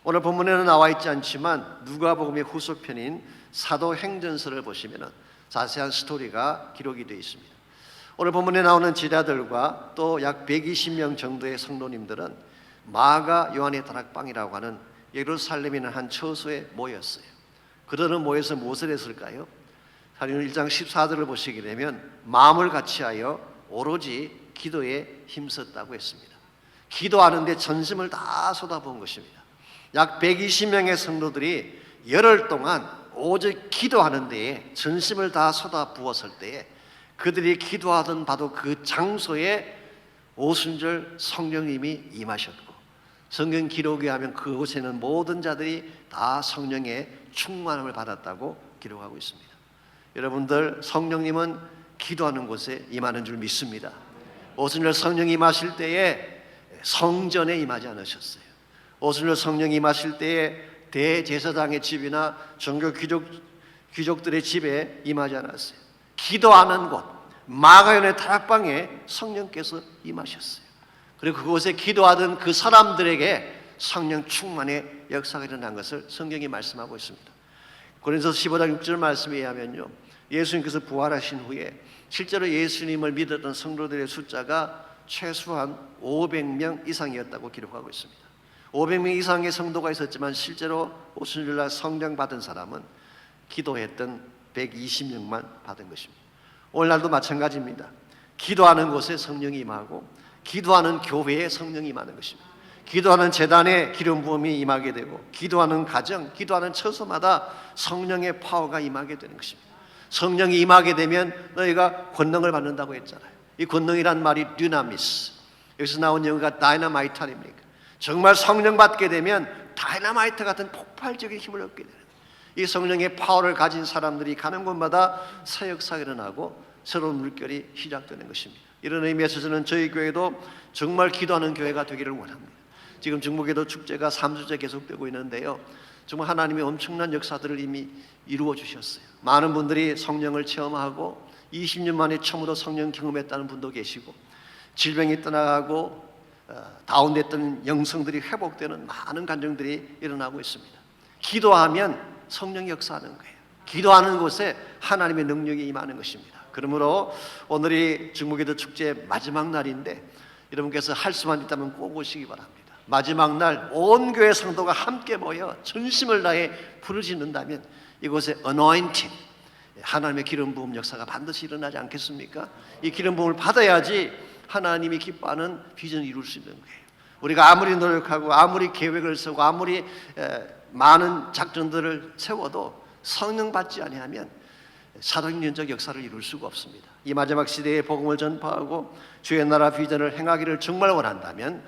오늘 본문에는 나와 있지 않지만 누가복음의 후속편인 사도행전서를 보시면 자세한 스토리가 기록이 되어 있습니다. 오늘 본문에 나오는 제자들과 또 약 120명 정도의 성도님들은 마가 요한의 다락방이라고 하는 예루살렘에 있는 한 처소에 모였어요. 그들은 모여서 무엇을 했을까요? 사도행전 1장 14절을 보시게 되면 마음을 같이하여 오로지 기도에 힘썼다고 했습니다. 기도하는데 전심을 다 쏟아부은 것입니다. 약 120명의 성도들이 열흘 동안 오직 기도하는 데에 전심을 다 쏟아부었을 때에 그들이 기도하던 바로 그 장소에 오순절 성령님이 임하셨고, 성경 기록에 하면 그곳에는 모든 자들이 다 성령의 충만함을 받았다고 기록하고 있습니다. 여러분들, 성령님은 기도하는 곳에 임하는 줄 믿습니다. 오순절 성령이 임하실 때에 성전에 임하지 않으셨어요. 오순절 성령이 임하실 때에 대제사장의 집이나 종교 귀족들의 집에 임하지 않았어요. 기도하는 곳, 마가연의 다락방에 성령께서 임하셨어요. 그리고 그곳에 기도하던 그 사람들에게 성령 충만의 역사가 일어난 것을 성경이 말씀하고 있습니다. 고린도서 15장 6절 말씀에 의하면요, 예수님께서 부활하신 후에 실제로 예수님을 믿었던 성도들의 숫자가 최소한 500명 이상이었다고 기록하고 있습니다. 500명 이상의 성도가 있었지만 실제로 오순절날 성령 받은 사람은 기도했던 120명만 받은 것입니다. 오늘날도 마찬가지입니다. 기도하는 곳에 성령이 임하고 기도하는 교회에 성령이 임하는 것입니다. 기도하는 제단에 기름 부음이 임하게 되고 기도하는 가정, 기도하는 처소마다 성령의 파워가 임하게 되는 것입니다. 성령이 임하게 되면 너희가 권능을 받는다고 했잖아요. 이 권능이란 말이 dynamis, 여기서 나온 영어가 다이너마이트 아닙니까? 정말 성령 받게 되면 다이너마이트 같은 폭발적인 힘을 얻게 되는, 이 성령의 파워를 가진 사람들이 가는 곳마다 새 역사가 일어나고 새로운 물결이 시작되는 것입니다. 이런 의미에서 저는 저희 교회도 정말 기도하는 교회가 되기를 원합니다. 지금 중보기도 축제가 3주째 계속되고 있는데요, 정말 하나님이 엄청난 역사들을 이미 이루어 주셨어요. 많은 분들이 성령을 체험하고 20년 만에 처음으로 성령 경험했다는 분도 계시고, 질병이 떠나가고 다운됐던 영성들이 회복되는 많은 간증들이 일어나고 있습니다. 기도하면 성령이 역사하는 거예요. 기도하는 곳에 하나님의 능력이 임하는 것입니다. 그러므로 오늘이 중보기도 축제 마지막 날인데 여러분께서 할 수만 있다면 꼭 오시기 바랍니다. 마지막 날 온 교회 성도가 함께 모여 전심을 다해 부르짖는다면 이곳에 anointing, 하나님의 기름 부음 역사가 반드시 일어나지 않겠습니까? 이 기름 부음을 받아야지 하나님이 기뻐하는 비전을 이룰 수 있는 거예요. 우리가 아무리 노력하고 아무리 계획을 세우고 아무리 많은 작전들을 세워도 성령 받지 아니하면 사도행전적 역사를 이룰 수가 없습니다. 이 마지막 시대에 복음을 전파하고 주의 나라 비전을 행하기를 정말 원한다면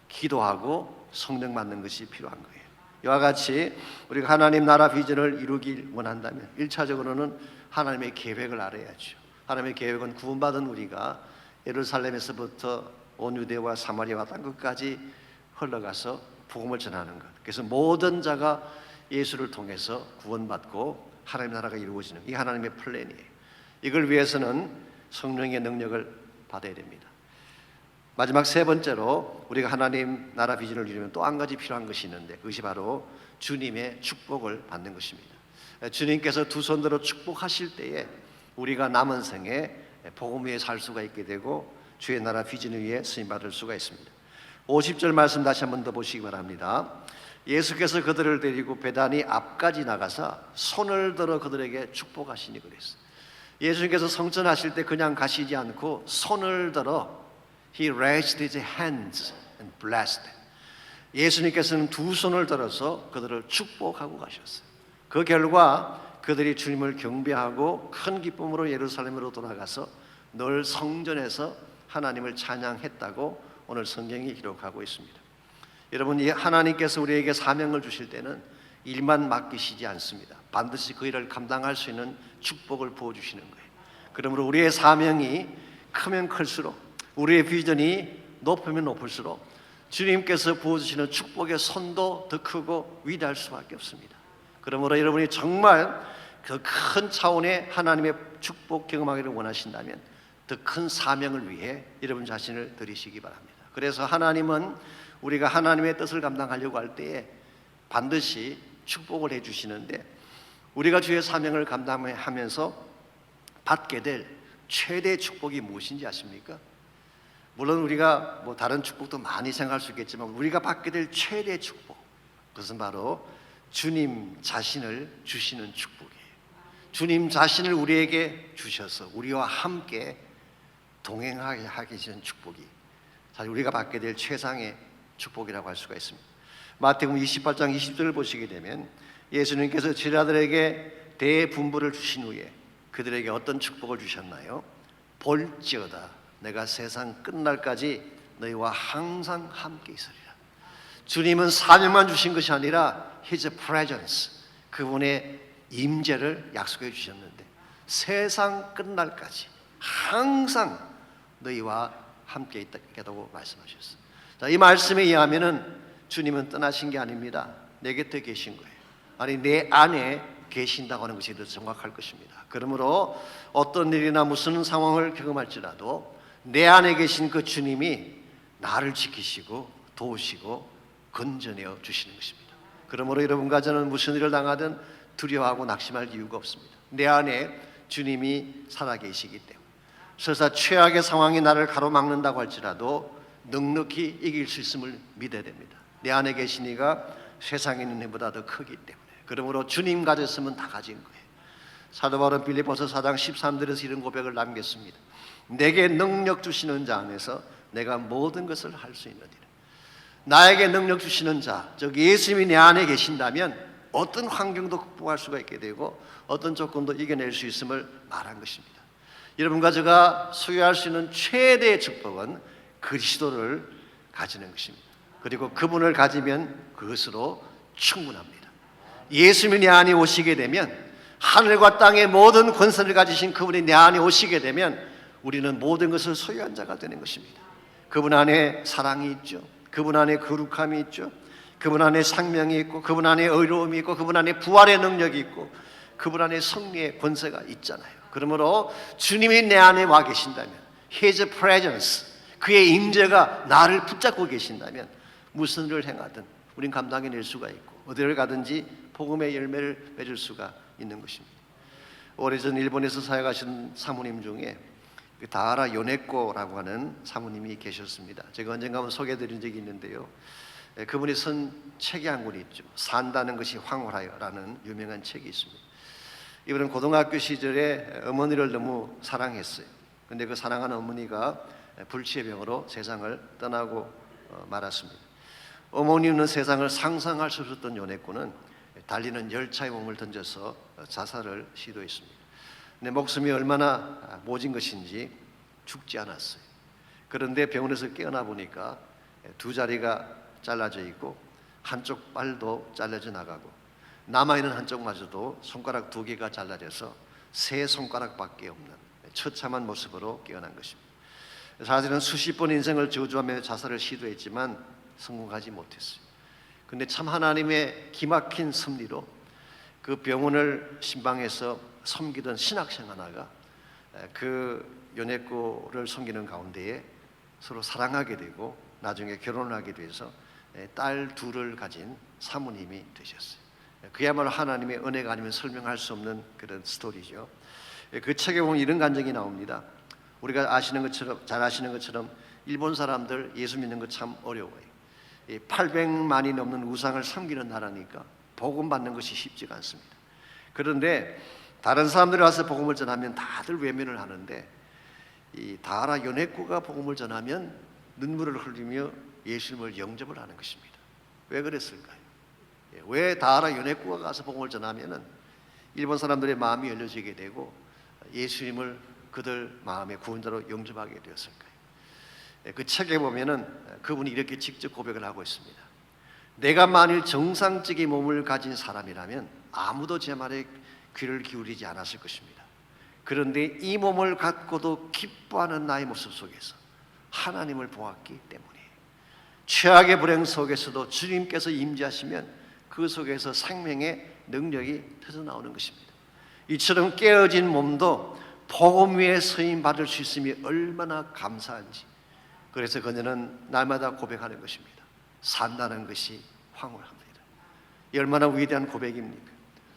기도하고 성령 받는 것이 필요한 거예요. 이와 같이 우리가 하나님 나라 비전을 이루길 원한다면 1차적으로는 하나님의 계획을 알아야죠. 하나님의 계획은 구원받은 우리가 예루살렘에서부터 온 유대와 사마리아와 땅 끝까지 흘러가서 복음을 전하는 것. 그래서 모든 자가 예수를 통해서 구원받고 하나님 나라가 이루어지는, 이 하나님의 플랜이에요. 이걸 위해서는 성령의 능력을 받아야 됩니다. 마지막 세 번째로 우리가 하나님 나라 비전을 이루면 또 한 가지 필요한 것이 있는데 그것이 바로 주님의 축복을 받는 것입니다. 주님께서 두 손 들어 축복하실 때에 우리가 남은 생에 복음 위에 살 수가 있게 되고 주의 나라 비전 위에 쓰임받을 수가 있습니다. 50절 말씀 다시 한 번 더 보시기 바랍니다. 예수께서 그들을 데리고 베다니 앞까지 나가서 손을 들어 그들에게 축복하시니 그랬어요. 예수님께서 성전하실 때 그냥 가시지 않고 손을 들어 He raised his hands and blessed them. 예수님께서는 두 손을 들어서 그들을 축복하고 가셨어요. 그 결과 그들이 주님을 경배하고 큰 기쁨으로 예루살렘으로 돌아가서 늘 성전에서 하나님을 찬양했다고 오늘 성경이 기록하고 있습니다. 여러분, 이 하나님께서 우리에게 사명을 주실 때는 일만 맡기시지 않습니다. 반드시 그 일을 감당할 수 있는 축복을 부어주시는 거예요. 그러므로 우리의 사명이 크면 클수록, 우리의 비전이 높으면 높을수록 주님께서 부어주시는 축복의 선도 더 크고 위대할 수밖에 없습니다. 그러므로 여러분이 정말 그 큰 차원의 하나님의 축복 경험하기를 원하신다면 더 큰 사명을 위해 여러분 자신을 들이시기 바랍니다. 그래서 하나님은 우리가 하나님의 뜻을 감당하려고 할 때에 반드시 축복을 해주시는데, 우리가 주의 사명을 감당하면서 받게 될 최대의 축복이 무엇인지 아십니까? 물론 우리가 다른 축복도 많이 생각할 수 있겠지만 우리가 받게 될 최대의 축복, 그것은 바로 주님 자신을 주시는 축복이에요. 주님 자신을 우리에게 주셔서 우리와 함께 동행하게 하시는 축복이 사실 우리가 받게 될 최상의 축복이라고 할 수가 있습니다. 마태복음 28장 20절을 보시게 되면 예수님께서 제자들에게 대분부를 주신 후에 그들에게 어떤 축복을 주셨나요? 볼지어다 내가 세상 끝날까지 너희와 항상 함께 있으리라. 주님은 사명만 주신 것이 아니라 His presence, 그분의 임재를 약속해 주셨는데 세상 끝날까지 항상 너희와 함께 있다고 말씀하셨어요. 자, 이 말씀에 의하면은 주님은 떠나신 게 아닙니다. 내 곁에 계신 거예요. 아니, 내 안에 계신다고 하는 것이 더 정확할 것입니다. 그러므로 어떤 일이나 무슨 상황을 경험할지라도 내 안에 계신 그 주님이 나를 지키시고 도우시고 건져내어 주시는 것입니다. 그러므로 여러분과 저는 무슨 일을 당하든 두려워하고 낙심할 이유가 없습니다. 내 안에 주님이 살아계시기 때문에. 설사 최악의 상황이 나를 가로막는다고 할지라도 넉넉히 이길 수 있음을 믿어야 됩니다. 내 안에 계신 이가 세상에 있는 이보다 더 크기 때문에. 그러므로 주님 가졌으면 다 가진 거예요. 사도 바울은 빌립보서 4장 13절에서 이런 고백을 남겼습니다. 내게 능력 주시는 자 안에서 내가 모든 것을 할 수 있느니라. 나에게 능력 주시는 자, 즉 예수님이 내 안에 계신다면 어떤 환경도 극복할 수가 있게 되고 어떤 조건도 이겨낼 수 있음을 말한 것입니다. 여러분과 제가 소유할 수 있는 최대의 축복은 그리스도를 가지는 것입니다. 그리고 그분을 가지면 그것으로 충분합니다. 예수님이 내 안에 오시게 되면, 하늘과 땅의 모든 권세를 가지신 그분이 내 안에 오시게 되면 우리는 모든 것을 소유한 자가 되는 것입니다. 그분 안에 사랑이 있죠. 그분 안에 거룩함이 있죠. 그분 안에 생명이 있고, 그분 안에 의로움이 있고, 그분 안에 부활의 능력이 있고, 그분 안에 승리의 권세가 있잖아요. 그러므로 주님이 내 안에 와 계신다면, His presence, 그의 임재가 나를 붙잡고 계신다면 무슨 일을 행하든 우린 감당해낼 수가 있고 어디를 가든지 복음의 열매를 맺을 수가 있는 것입니다. 오래전 일본에서 사역하신 사모님 중에 다하라 요네코라고 하는 사모님이 계셨습니다. 제가 언젠가 한번 소개해드린 적이 있는데요. 그분이 쓴 책이 한 권이 있죠. 산다는 것이 황홀하여라는 유명한 책이 있습니다. 이분은 고등학교 시절에 어머니를 너무 사랑했어요. 근데 그 사랑하는 어머니가 불치병으로 세상을 떠나고 말았습니다. 어머니는 세상을 상상할 수 없었던 요네코는 달리는 열차에 몸을 던져서 자살을 시도했습니다. 근데 목숨이 얼마나 모진 것인지 죽지 않았어요. 그런데 병원에서 깨어나 보니까 두 자리가 잘라져 있고 한쪽 발도 잘라져 나가고 남아있는 한쪽마저도 손가락 두 개가 잘라져서 세 손가락밖에 없는 처참한 모습으로 깨어난 것입니다. 사실은 수십 번 인생을 저주하며 자살을 시도했지만 성공하지 못했어요. 근데 참 하나님의 기막힌 섭리로 그 병원을 신방해서 섬기던 신학생 하나가 그 요네코를 섬기는 가운데에 서로 사랑하게 되고 나중에 결혼을 하게 돼서 딸 둘을 가진 사모님이 되셨어요. 그야말로 하나님의 은혜가 아니면 설명할 수 없는 그런 스토리죠. 그 책에 보면 이런 간증이 나옵니다. 우리가 아시는 것처럼, 잘 아시는 것처럼 일본 사람들 예수 믿는 거 참 어려워요. 800만이 넘는 우상을 섬기는 나라니까 복음 받는 것이 쉽지가 않습니다. 그런데 다른 사람들이 와서 복음을 전하면 다들 외면을 하는데 이 다하라 요네코가 복음을 전하면 눈물을 흘리며 예수님을 영접을 하는 것입니다. 왜 그랬을까요? 왜 다하라 유네코가 가서 복음을 전하면은 일본 사람들의 마음이 열려지게 되고 예수님을 그들 마음의 구원자로 영접하게 되었을까요? 그 책에 보면은 그분이 이렇게 직접 고백을 하고 있습니다. 내가 만일 정상적인 몸을 가진 사람이라면 아무도 제 말에 귀를 기울이지 않았을 것입니다. 그런데 이 몸을 갖고도 기뻐하는 나의 모습 속에서 하나님을 보았기 때문에 최악의 불행 속에서도 주님께서 임재하시면 그 속에서 생명의 능력이 터져나오는 것입니다. 이처럼 깨어진 몸도 복음 위에 서임 받을 수 있음이 얼마나 감사한지, 그래서 그녀는 날마다 고백하는 것입니다. 산다는 것이 황홀합니다. 얼마나 위대한 고백입니까?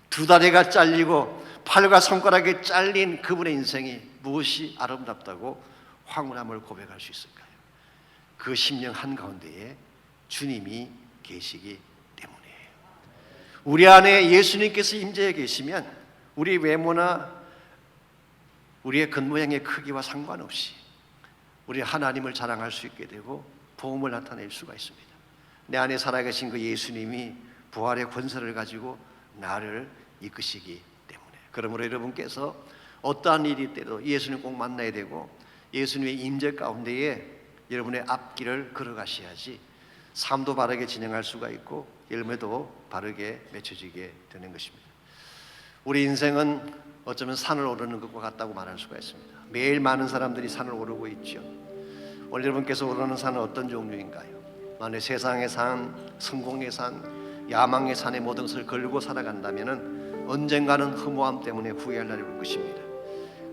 두 다리가 잘리고 팔과 손가락이 잘린 그분의 인생이 무엇이 아름답다고 황홀함을 고백할 수 있을까요? 그 심령 한가운데에 주님이 계시기 때문이에요. 우리 안에 예수님께서 임재해 계시면 우리 외모나 우리의 겉모양의 크기와 상관없이 우리 하나님을 자랑할 수 있게 되고 복음을 나타낼 수가 있습니다. 내 안에 살아계신 그 예수님이 부활의 권세를 가지고 나를 이끄시기 때문에, 그러므로 여러분께서 어떠한 일이 있더라도 예수님 꼭 만나야 되고 예수님의 임재 가운데에 여러분의 앞길을 걸어가셔야지 삶도 바르게 진행할 수가 있고 열매도 바르게 맺혀지게 되는 것입니다. 우리 인생은 어쩌면 산을 오르는 것과 같다고 말할 수가 있습니다. 매일 많은 사람들이 산을 오르고 있죠. 오늘 여러분께서 오르는 산은 어떤 종류인가요? 만약 세상의 산, 성공의 산, 야망의 산의 모든 것을 걸고 살아간다면 언젠가는 허무함 때문에 후회할 날이 올 것입니다.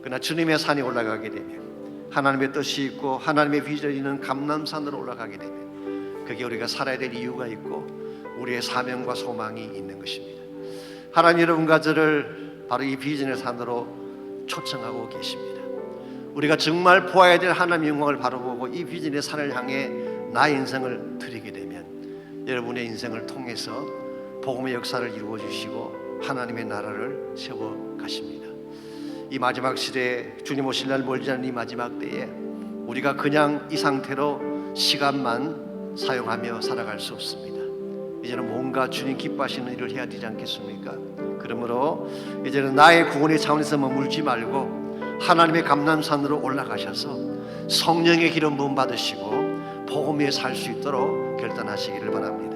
그러나 주님의 산이 올라가게 되면, 하나님의 뜻이 있고 하나님의 비전이 있는 감람산으로 올라가게 되면 그게 우리가 살아야 될 이유가 있고 우리의 사명과 소망이 있는 것입니다. 하나님 여러분과 저를 바로 이 비전의 산으로 초청하고 계십니다. 우리가 정말 보아야 될 하나님의 영광을 바로 보고 이 비전의 산을 향해 나의 인생을 드리게 되면 여러분의 인생을 통해서 복음의 역사를 이루어 주시고 하나님의 나라를 세워 가십니다. 이 마지막 시대에 주님 오실 날 멀지 않은 이 마지막 때에 우리가 그냥 이 상태로 시간만 사용하며 살아갈 수 없습니다. 이제는 뭔가 주님 기뻐하시는 일을 해야 되지 않겠습니까? 그러므로 이제는 나의 구원의 차원에서 머물지 말고 하나님의 감람산으로 올라가셔서 성령의 기름 부음 받으시고 복음 위에 살 수 있도록 결단하시기를 바랍니다.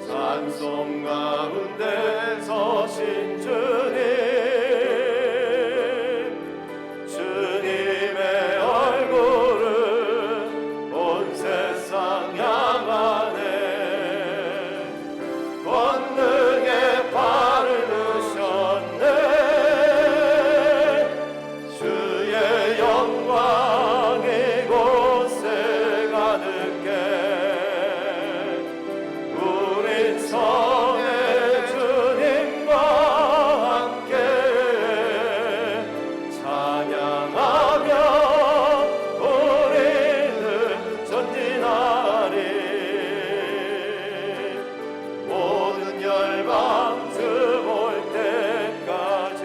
찬송 가운데 서신 주님, 주님의 얼굴은 온 세상 향하네. 권능의 발을 드셨네. 주의 영광 이곳에 가득해. 성의 주님과 함께 찬양하며 우리는 전진하리. 모든 열방 주 볼 때까지.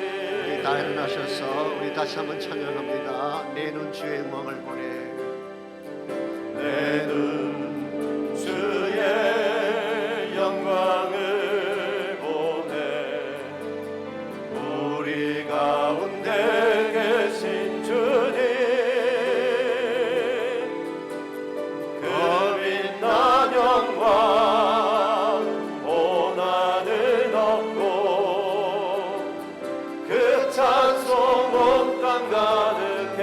다 일어나셔서 우리 다시 한번 찬양합니다. 내 눈 주의 영광을 보내. 내 눈 주의 영광을 보내. 우리 가운데 계신 주님, 그 빛난 영광 온 하늘 덮고 그 찬송 온 땅 가득해.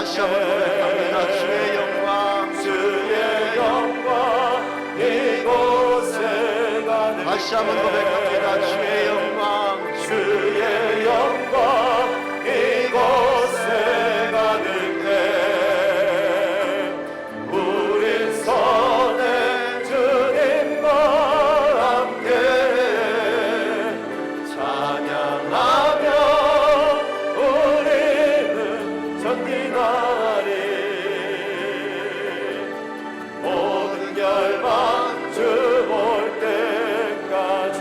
다시 한번 고백합니다. 주의 영광, 주의 영광 이곳에 가득해 다시 한번 고백합니다. 주의 영광, 주의 영광 이곳에 가득해 우리 손에 주님과 함께 찬양하며 우리는 전진하리 모든 열방 주 볼 때까지.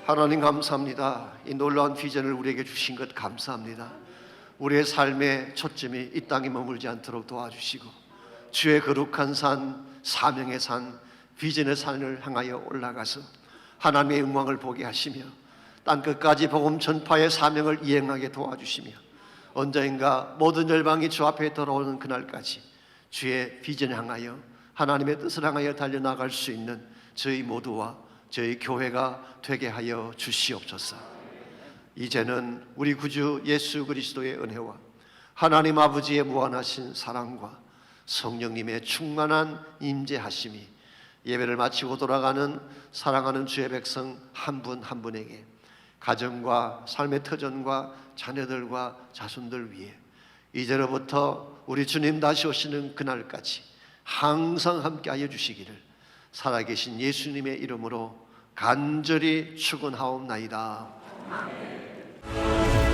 하나님 감사합니다. 이 놀라운 비전을 우리에게 주신 것 감사합니다. 우리의 삶의 초점이 이 땅에 머물지 않도록 도와주시고 주의 거룩한 산, 사명의 산, 비전의 산을 향하여 올라가서 하나님의 영광을 보게 하시며 땅끝까지 복음 전파의 사명을 이행하게 도와주시며 언젠가 모든 열방이 주 앞에 돌아오는 그날까지 주의 비전을 향하여 하나님의 뜻을 향하여 달려나갈 수 있는 저희 모두와 저희 교회가 되게 하여 주시옵소서. 이제는 우리 구주 예수 그리스도의 은혜와 하나님 아버지의 무한하신 사랑과 성령님의 충만한 임재하심이 예배를 마치고 돌아가는 사랑하는 주의 백성 한 분 한 분에게 가정과 삶의 터전과 자녀들과 자손들 위해 이제로부터 우리 주님 다시 오시는 그날까지 항상 함께하여 주시기를 살아계신 예수님의 이름으로 간절히 축원하옵나이다. 아멘.